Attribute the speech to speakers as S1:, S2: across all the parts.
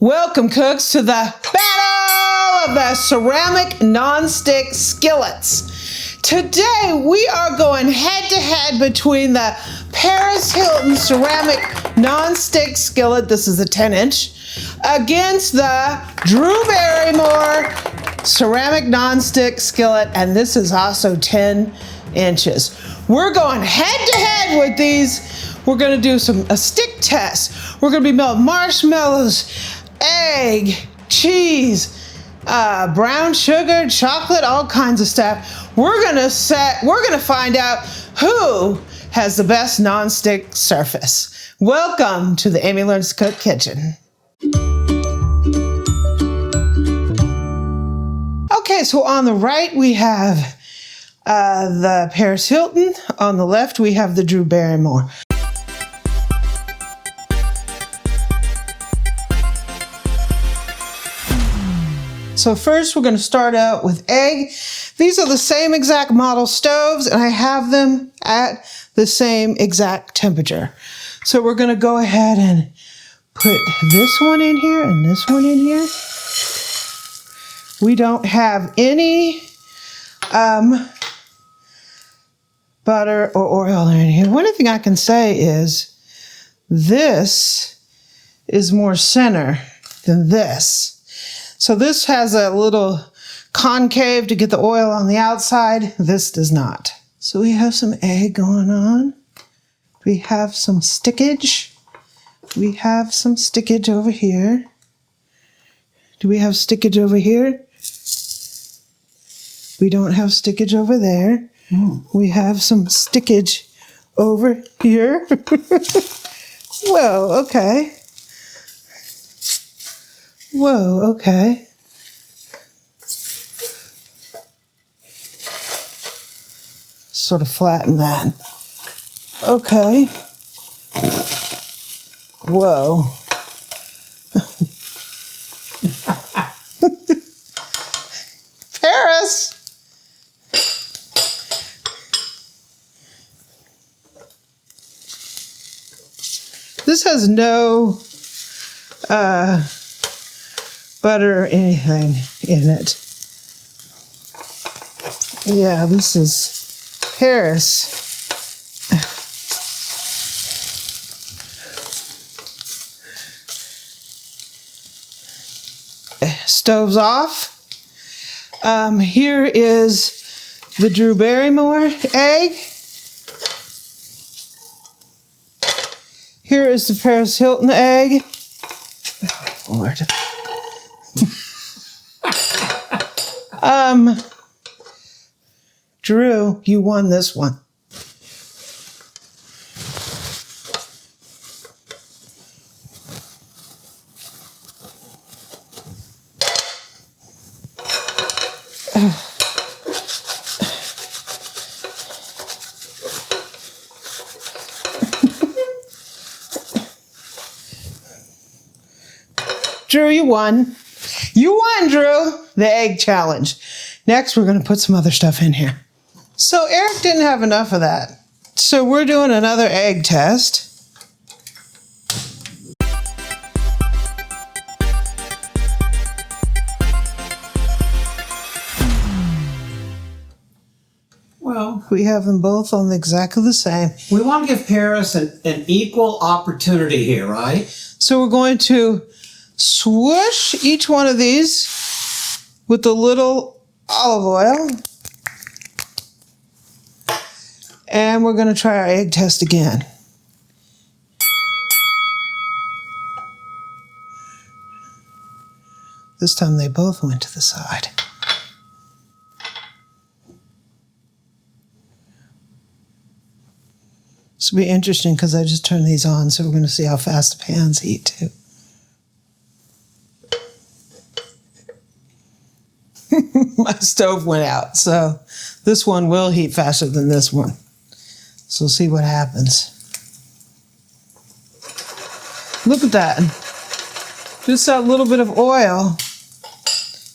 S1: Welcome, cooks, to the Battle of the Ceramic Non-Stick Skillets. Today, we are going head-to-head between the Paris Hilton Ceramic Non-Stick Skillet, this is a 10-inch, against the Drew Barrymore Ceramic Non-Stick Skillet, and this is also 10 inches. We're going head-to-head with these. We're going to do a stick test. We're going to be melting marshmallows, egg, cheese, brown sugar, chocolate, all kinds of stuff. We're gonna find out who has the best non-stick surface. Welcome to the Amy Learns to Cook kitchen. Okay, so on the right we have the Paris Hilton. On the left we have the Drew Barrymore. So first we're going to start out with egg. These are the same exact model stoves and I have them at the same exact temperature. So we're going to go ahead and put this one in here and this one in here. We don't have any butter or oil in here. One thing I can say is this is more center than this. So this has a little concave to get the oil on the outside. This does not. So we have some egg going on. We have some stickage. We have some stickage over here. Do we have stickage over here? We don't have stickage over there. We have some stickage over here. Whoa, okay. Whoa, okay. Sort of flatten that. Okay. Whoa. Paris! This has no butter or anything in it. Yeah, this is Paris. Stove's off. Here is the Drew Barrymore egg. Here is the Paris Hilton egg. Oh, Lord. Drew, you won this one. Drew, you won. You won, Drew, the egg challenge. Next, we're going to put some other stuff in here. So Eric didn't have enough of that. So we're doing another egg test.
S2: Well,
S1: we have them both on exactly the same.
S2: we want to give Paris an equal opportunity here, right?
S1: So we're going to swoosh each one of these with a little olive oil. And we're going to try our egg test again. This time they both went to the side. This will be interesting because I just turned these on, so we're going to see how fast the pans heat too. My stove went out, so this one will heat faster than this one. So we'll see what happens. Look at that. Just that little bit of oil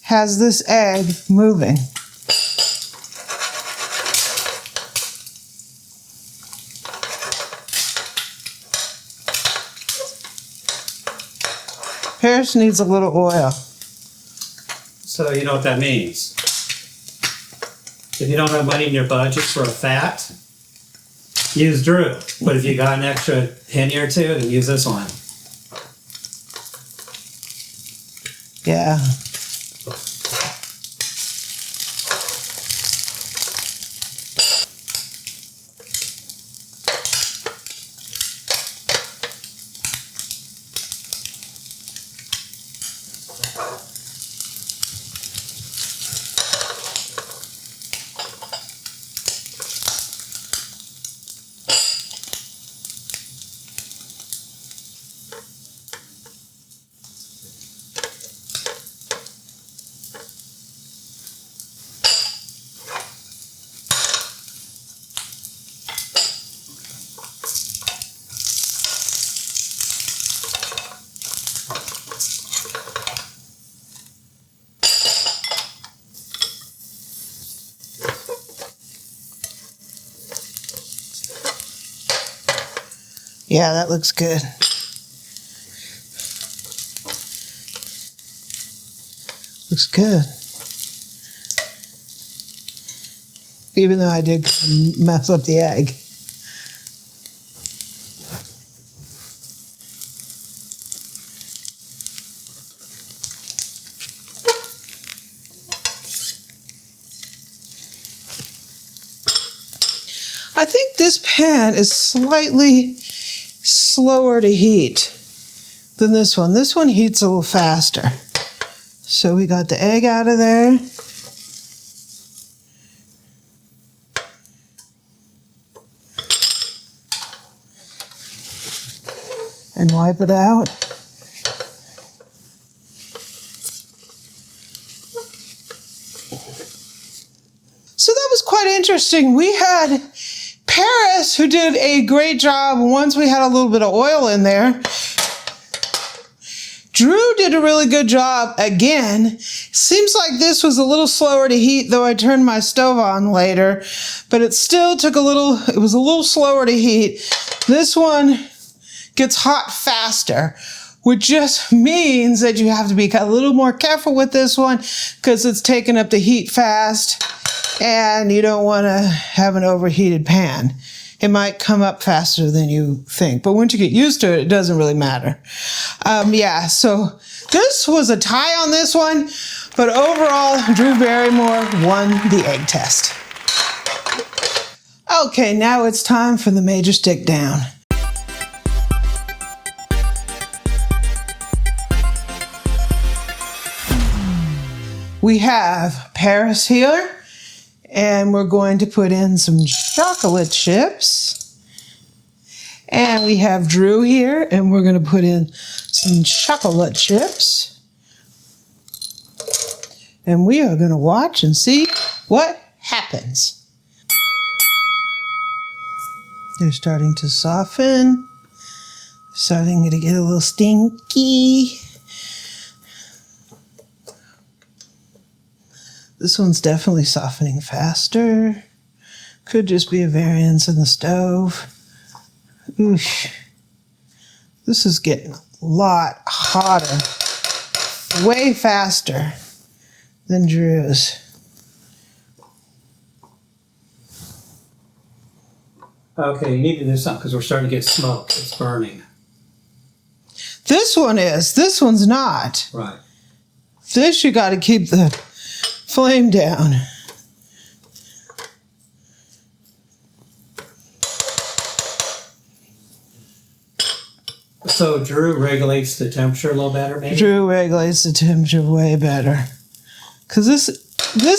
S1: has this egg moving. Paris needs a little oil.
S2: So you know what that means. If you don't have money in your budget for a fat, use Drew. But if you got an extra penny or two, then use this one.
S1: Yeah. Yeah, that looks good. Looks good. Even though I did mess up the egg. I think this pan is slightly slower to heat than this one. This one heats a little faster. So we got the egg out of there. And wipe it out. So that was quite interesting. We had Paris, who did a great job once we had a little bit of oil in there. Drew did a really good job again. Seems like this was a little slower to heat, though I turned my stove on later, but it still took it was a little slower to heat. This one gets hot faster, which just means that you have to be a little more careful with this one because it's taking up the heat fast. And you don't want to have an overheated pan. It might come up faster than you think. But once you get used to it, it doesn't really matter. Yeah, so this was a tie on this one. But overall, Drew Barrymore won the egg test. Okay, now it's time for the major stick down. We have Paris here. And we're going to put in some chocolate chips. And we have Drew here, and we're going to put in some chocolate chips. And we are going to watch and see what happens. They're starting to soften. Starting to get a little stinky. This one's definitely softening faster. Could just be a variance in the stove. Oosh. This is getting a lot hotter. Way faster than Drew's.
S2: Okay, you need to do something because we're starting to get smoke. It's burning.
S1: This one is. This one's not.
S2: Right.
S1: This you got to keep the flame down.
S2: So Drew regulates the temperature a little better, maybe?
S1: Drew regulates the temperature way better. Because this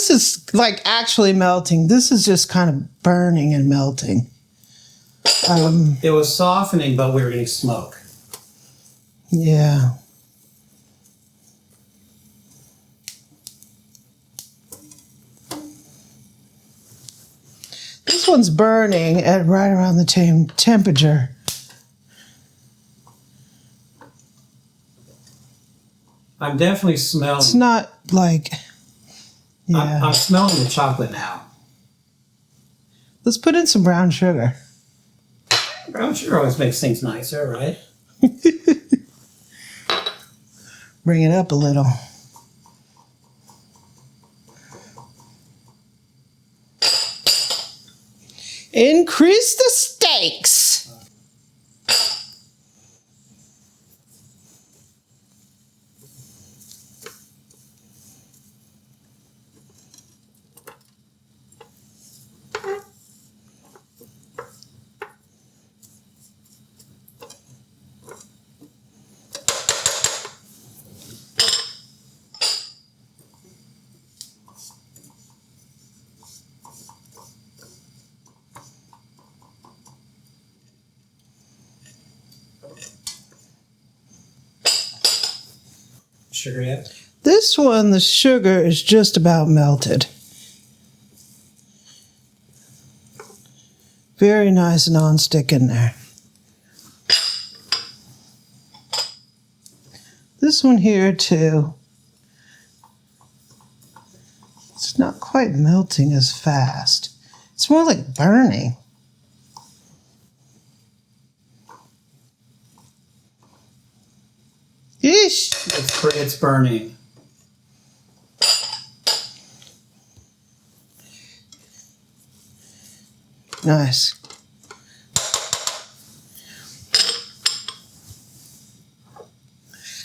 S1: is like actually melting. This is just kind of burning and melting.
S2: It was softening, but we were getting smoke.
S1: Yeah. This one's burning at right around the temperature.
S2: I'm definitely smelling.
S1: It's not like, yeah.
S2: I'm smelling the chocolate now.
S1: Let's put in some brown sugar.
S2: Brown sugar always makes things nicer, right?
S1: Bring it up a little. Increase the stakes.
S2: Sugar yet?
S1: This one, the sugar is just about melted. Very nice nonstick in there. This one here too. It's not quite melting as fast. It's more like burning. Yeesh.
S2: It's burning.
S1: Nice.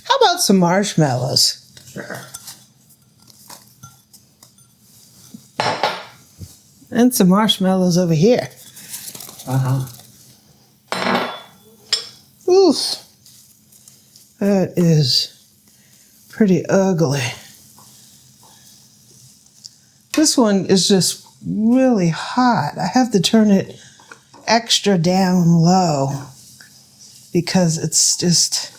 S1: How about some marshmallows?
S2: Sure.
S1: And some marshmallows over here.
S2: Uh-huh.
S1: Oof. That is pretty ugly. This one is just really hot. I have to turn it extra down low because it's just...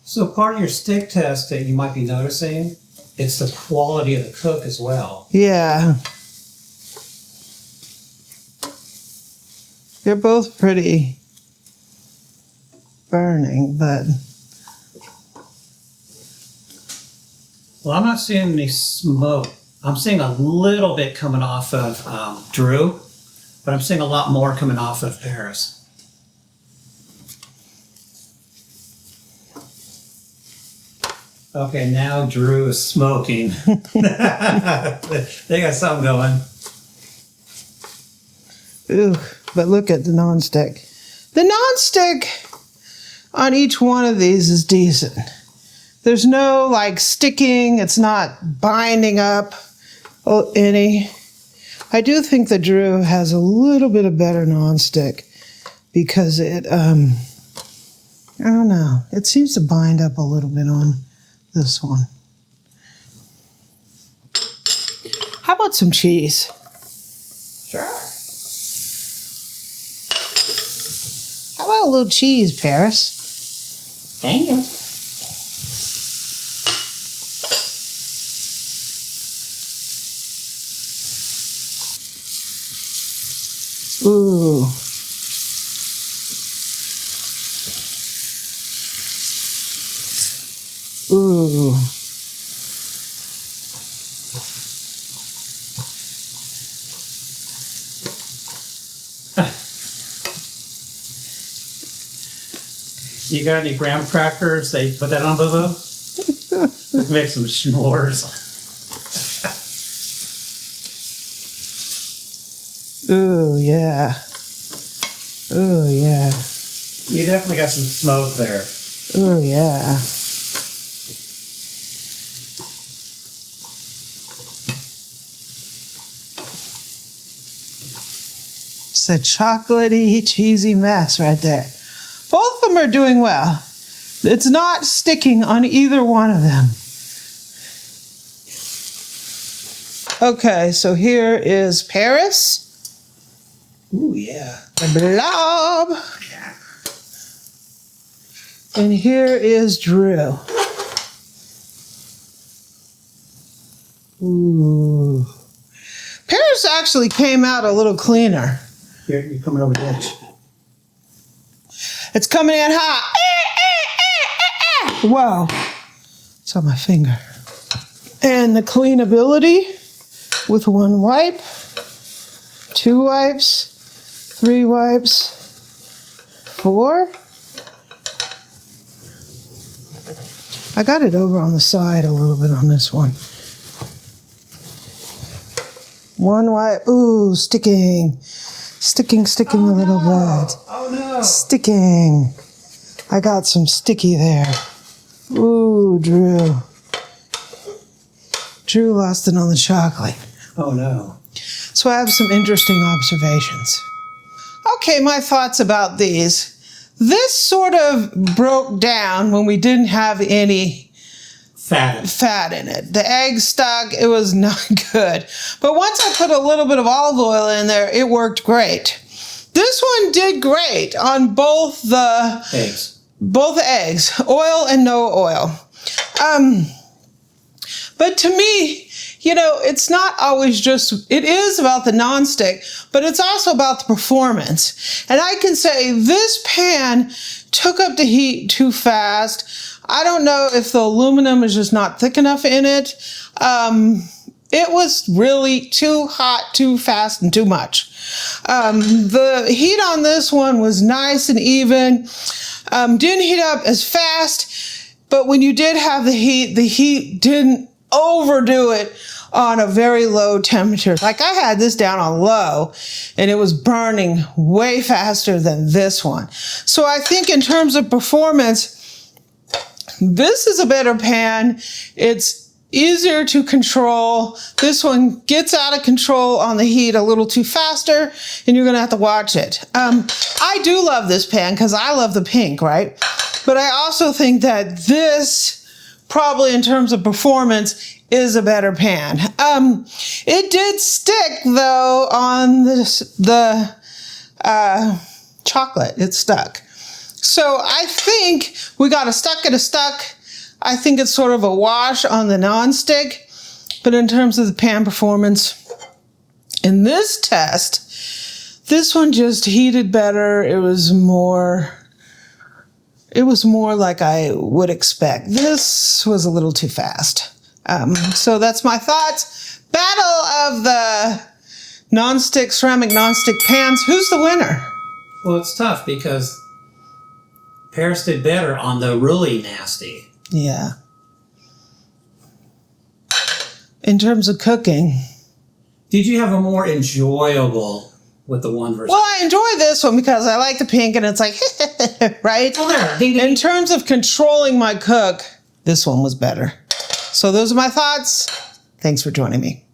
S2: So part of your stick test that you might be noticing, it's the quality of the cook as well.
S1: Yeah. They're both pretty burning, but...
S2: Well, I'm not seeing any smoke. I'm seeing a little bit coming off of Drew, but I'm seeing a lot more coming off of Paris. Okay, now Drew is smoking. They got something going.
S1: Ooh, but look at the nonstick. The nonstick on each one of these is decent. There's no like sticking, it's not binding up any. I do think the Drew has a little bit of better nonstick because it, I don't know, it seems to bind up a little bit on this one. How about some cheese?
S2: Sure.
S1: How about a little cheese, Paris?
S2: Thank you.
S1: Ooh. Ooh.
S2: You got any graham crackers? They put that on Boo-Boo? Make some s'mores.
S1: Ooh, yeah. Ooh, yeah.
S2: You definitely got some smoke there.
S1: Ooh, yeah. It's a chocolatey, cheesy mess right there. Both of them are doing well. It's not sticking on either one of them. Okay, so here is Paris.
S2: Ooh, yeah.
S1: The blob. And here is Drew. Ooh. Paris actually came out a little cleaner.
S2: You're coming over the edge.
S1: It's coming in hot. Wow. It's on my finger. And the cleanability with one wipe, 2 wipes, 3 wipes, 4. I got it over on the side a little bit on this one. One white, ooh, sticking a little bit.
S2: Oh no!
S1: Sticking. I got some sticky there. Ooh, Drew. Drew lost it on the chocolate.
S2: Oh no.
S1: So I have some interesting observations. Okay, my thoughts about these. This sort of broke down when we didn't have any fat in it. The egg stuck, it was not good. But once I put a little bit of olive oil in there, it worked great. This one did great on both the eggs, oil and no oil. But to me, you know, it's not always just, it is about the nonstick, but it's also about the performance. And I can say this pan took up the heat too fast. I don't know if the aluminum is just not thick enough in it. It was really too hot, too fast, and too much. The heat on this one was nice and even. Didn't heat up as fast, but when you did have the heat didn't overdo it on a very low temperature. Like I had this down on low and it was burning way faster than this one. So I think in terms of performance, this is a better pan. It's easier to control. This one gets out of control on the heat a little too faster and you're gonna have to watch it. I do love this pan because I love the pink, right? But I also think that this probably in terms of performance is a better pan. It did stick though on the chocolate. It stuck. So I think we got a stuck and a stuck. I think it's sort of a wash on the nonstick, but in terms of the pan performance, in this test, this one just heated better. It was more like I would expect. This was a little too fast. So that's my thoughts. Battle of the ceramic nonstick pans. Who's the winner?
S2: Well, it's tough because Paris did better on the really nasty.
S1: Yeah. In terms of cooking.
S2: Did you have a more enjoyable with the one versus?
S1: Well, I enjoy this one because I like the pink and it's like, right?
S2: Well, there. Ding, ding.
S1: In terms of controlling my cook, this one was better. So those are my thoughts. Thanks for joining me.